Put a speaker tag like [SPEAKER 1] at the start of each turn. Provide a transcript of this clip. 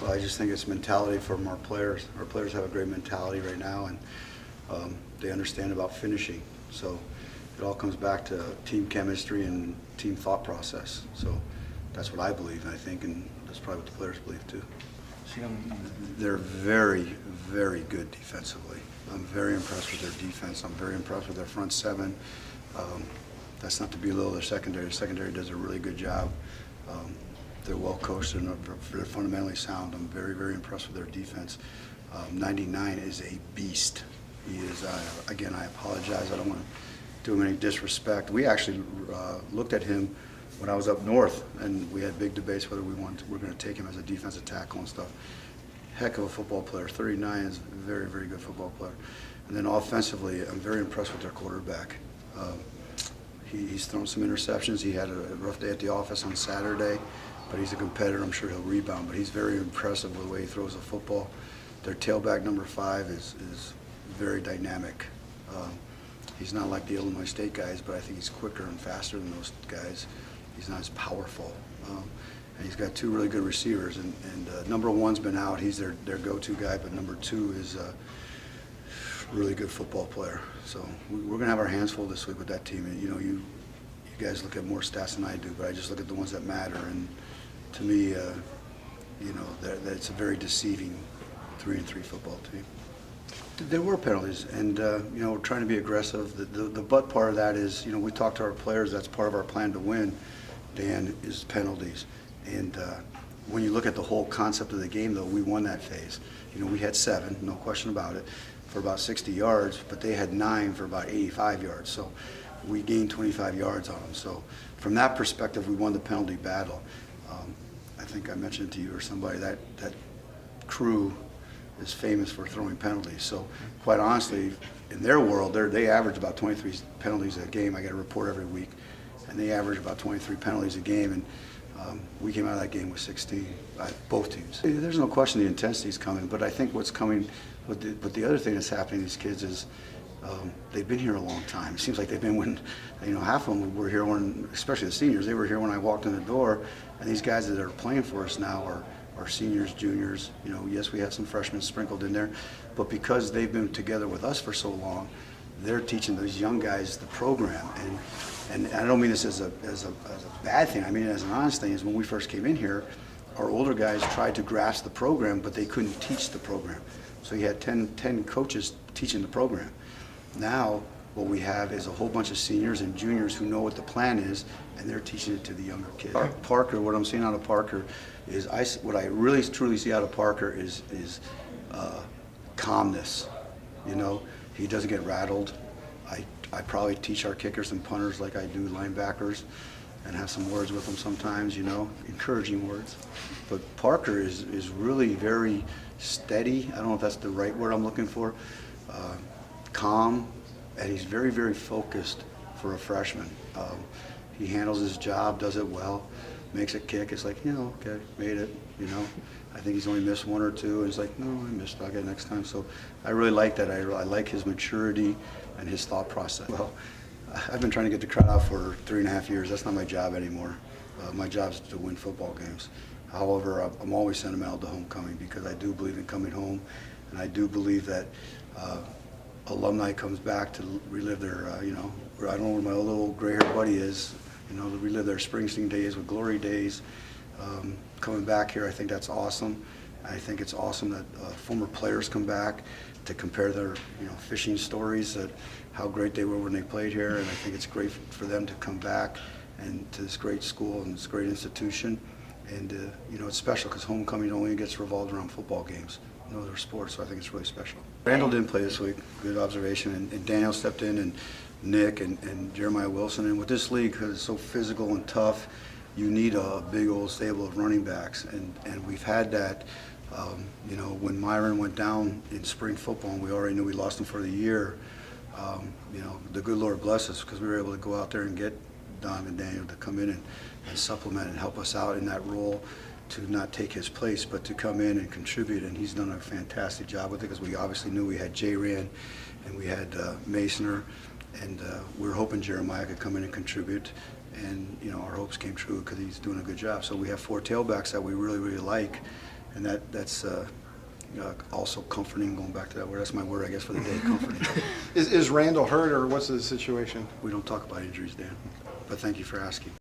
[SPEAKER 1] Well, I just think it's mentality from our players. Our players have a great mentality right now, and they understand about finishing. So it all comes back to team chemistry and team thought process. So that's what I believe, and I think, and that's probably what the players believe too. They're very, very good defensively. I'm very impressed with their defense. I'm very impressed with their front seven. That's not to belittle their secondary. The secondary does a really good job. They're well coached and they're fundamentally sound. I'm very, very impressed with their defense. 99 is a beast. He is, again, I apologize. I don't want to do him any disrespect. We actually looked at him when I was up north, and we had big debates whether we're going to take him as a defensive tackle and stuff. Heck of a football player. 39 is a very, very good football player. And then offensively, I'm very impressed with their quarterback. He's thrown some interceptions. He had a rough day at the office on Saturday, but he's a competitor. I'm sure he'll rebound, but he's very impressive with the way he throws the football. Their tailback, number 5, is very dynamic. He's not like the Illinois State guys, but I think he's quicker and faster than those guys. He's not as powerful. And he's got 2 really good receivers. And number 1's been out. He's their go-to guy, but number 2 is a really good football player. So we're going to have our hands full this week with that team. And, you guys look at more stats than I do, but I just look at the ones that matter. And to me, that's a very deceiving 3-3 football team. There were penalties, and we're trying to be aggressive. The but part of that is, we talk to our players. That's part of our plan to win, Dan, is penalties. And when you look at the whole concept of the game, though, we won that phase. We had 7, no question about it, for about 60 yards, but they had 9 for about 85 yards. So we gained 25 yards on them. So from that perspective, we won the penalty battle. I think I mentioned to you or somebody that crew is famous for throwing penalties. So quite honestly, in their world, they average about 23 penalties a game. I get a report every week, and they average about 23 penalties a game. And we came out of that game with 16, both teams. There's no question the intensity is coming, but I think what's coming, but the other thing that's happening to these kids is they've been here a long time. It seems like they've been when, half of them were here when, especially the seniors, they were here when I walked in the door, and these guys that are playing for us now are seniors, juniors. Yes, we have some freshmen sprinkled in there, but because they've been together with us for so long, they're teaching those young guys the program. And I don't mean this as a bad thing. I mean it as an honest thing. Is when we first came in here, our older guys tried to grasp the program, but they couldn't teach the program. So you had 10 coaches teaching the program. Now what we have is a whole bunch of seniors and juniors who know what the plan is, and they're teaching it to the younger kids. Parker, what I'm seeing out of Parker is what I really truly see out of Parker is calmness. He doesn't get rattled. I probably teach our kickers and punters like I do linebackers, and have some words with them sometimes, encouraging words. But Parker is really very steady. I don't know if that's the right word I'm looking for. Calm, and he's very, very focused for a freshman. He handles his job, does it well, makes a kick. It's like, okay, made it, I think he's only missed 1 or 2, and it's like, no, I missed, I'll get it next time. So I really like that. I like his maturity and his thought process. Well, I've been trying to get the crowd out for 3.5 years. That's not my job anymore. My job is to win football games. However, I'm always sentimental to homecoming because I do believe in coming home, and I do believe that alumni comes back to relive their, I don't know where my little gray-haired buddy is, to relive their Springsteen days with Glory days. Coming back here, I think that's awesome. I think it's awesome that former players come back to compare their, fishing stories, that how great they were when they played here, and I think it's great for them to come back and to this great school and this great institution. And it's special because homecoming only gets revolved around football games, no other sports, so I think it's really special. Randall didn't play this week, good observation, and Daniel stepped in, and Nick and Jeremiah Wilson. And with this league, because it's so physical and tough, you need a big old stable of running backs, and we've had that. When Myron went down in spring football, and we already knew we lost him for the year, the good Lord bless us because we were able to go out there and get Don and Daniel to come in and supplement and help us out in that role, to not take his place, but to come in and contribute. And he's done a fantastic job with it because we obviously knew we had Jay Rand and we had Masoner, and we were hoping Jeremiah could come in and contribute. And our hopes came true because he's doing a good job. So we have 4 tailbacks that we really, really like. And that's also comforting, going back to that word. That's my word, I guess, for the day, comforting.
[SPEAKER 2] Is Randall hurt, or what's the situation?
[SPEAKER 1] We don't talk about injuries, Dan, but thank you for asking.